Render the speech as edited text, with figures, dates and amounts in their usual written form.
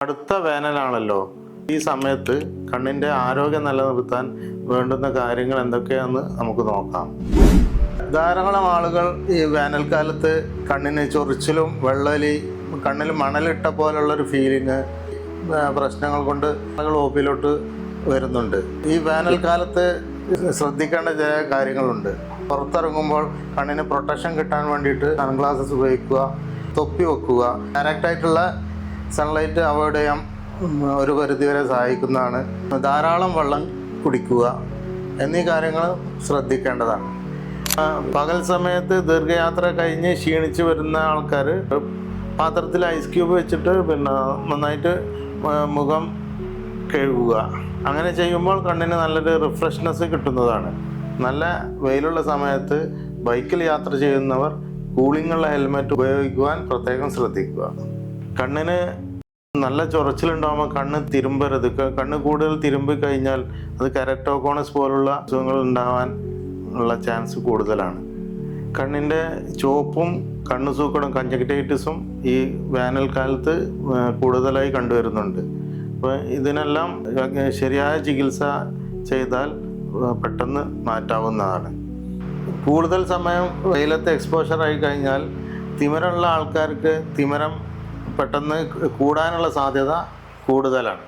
അടുത്ത വേനലാണല്ലോ. ഈ സമയത്ത് കണ്ണിൻ്റെ ആരോഗ്യം നിലനിർത്താൻ വേണ്ടുന്ന കാര്യങ്ങൾ എന്തൊക്കെയാണെന്ന് നമുക്ക് നോക്കാം. ധാരാളം ആളുകൾ ഈ വേനൽക്കാലത്ത് കണ്ണിന് ചൊറിച്ചിലും വെള്ളലി, കണ്ണിൽ മണലിട്ട പോലുള്ളൊരു ഫീലിങ് പ്രശ്നങ്ങൾ കൊണ്ട് ആളുകൾ ഒപിയിലോട്ട് വരുന്നുണ്ട്. ഈ വേനൽക്കാലത്ത് ശ്രദ്ധിക്കേണ്ട ചില കാര്യങ്ങളുണ്ട്. പുറത്തിറങ്ങുമ്പോൾ കണ്ണിന് പ്രൊട്ടക്ഷൻ കിട്ടാൻ വേണ്ടിയിട്ട് സൺഗ്ലാസസ് ഉപയോഗിക്കുക, തൊപ്പി വെക്കുക, ഡയറക്റ്റായിട്ടുള്ള സൺലൈറ്റ് അവോയ്ഡ് ചെയ്യാൻ ഒരു പരിധിവരെ സഹായിക്കുന്നതാണ്. ധാരാളം വെള്ളം കുടിക്കുക എന്നീ കാര്യങ്ങൾ ശ്രദ്ധിക്കേണ്ടതാണ്. പകൽ സമയത്ത് ദീർഘയാത്ര കഴിഞ്ഞ് ക്ഷീണിച്ച് വരുന്ന ആൾക്കാർ പാത്രത്തിൽ ഐസ് ക്യൂബ് വെച്ചിട്ട് നന്നായിട്ട് മുഖം കഴുകുക. അങ്ങനെ ചെയ്യുമ്പോൾ കണ്ണിന് നല്ലൊരു റിഫ്രഷ്നെസ് കിട്ടുന്നതാണ്. നല്ല വെയിലുള്ള സമയത്ത് ബൈക്കിൽ യാത്ര ചെയ്യുന്നവർ കൂളിങ്ങുള്ള ഹെൽമെറ്റ് ഉപയോഗിക്കുവാൻ പ്രത്യേകം ശ്രദ്ധിക്കുക. കണ്ണിന് നല്ല ചൊറിച്ചിലുണ്ടാകുമ്പോൾ കണ്ണ് തിരുമ്പരുത്. കണ്ണ് കൂടുതൽ തിരുമ്പി കഴിഞ്ഞാൽ അത് കെരറ്റോകോണസ് പോലുള്ള അസുഖങ്ങൾ ഉണ്ടാവാൻ ഉള്ള ചാൻസ് കൂടുതലാണ്. കണ്ണിൻ്റെ ചുവപ്പും കണ്ണ് സൂക്കടും കൺജക്റ്റിവൈറ്റിസും ഈ വേനൽക്കാലത്ത് കൂടുതലായി കണ്ടുവരുന്നുണ്ട്. അപ്പോൾ ഇതിനെല്ലാം ശരിയായ ചികിത്സ ചെയ്താൽ പെട്ടെന്ന് മാറ്റാവുന്നതാണ്. കൂടുതൽ സമയം വെയിലത്ത് എക്സ്പോഷറായി കഴിഞ്ഞാൽ തിമിരമുള്ള ആൾക്കാർക്ക് തിമിരം പെട്ടെന്ന് കൂടാനുള്ള സാധ്യത കൂടുതലാണ്.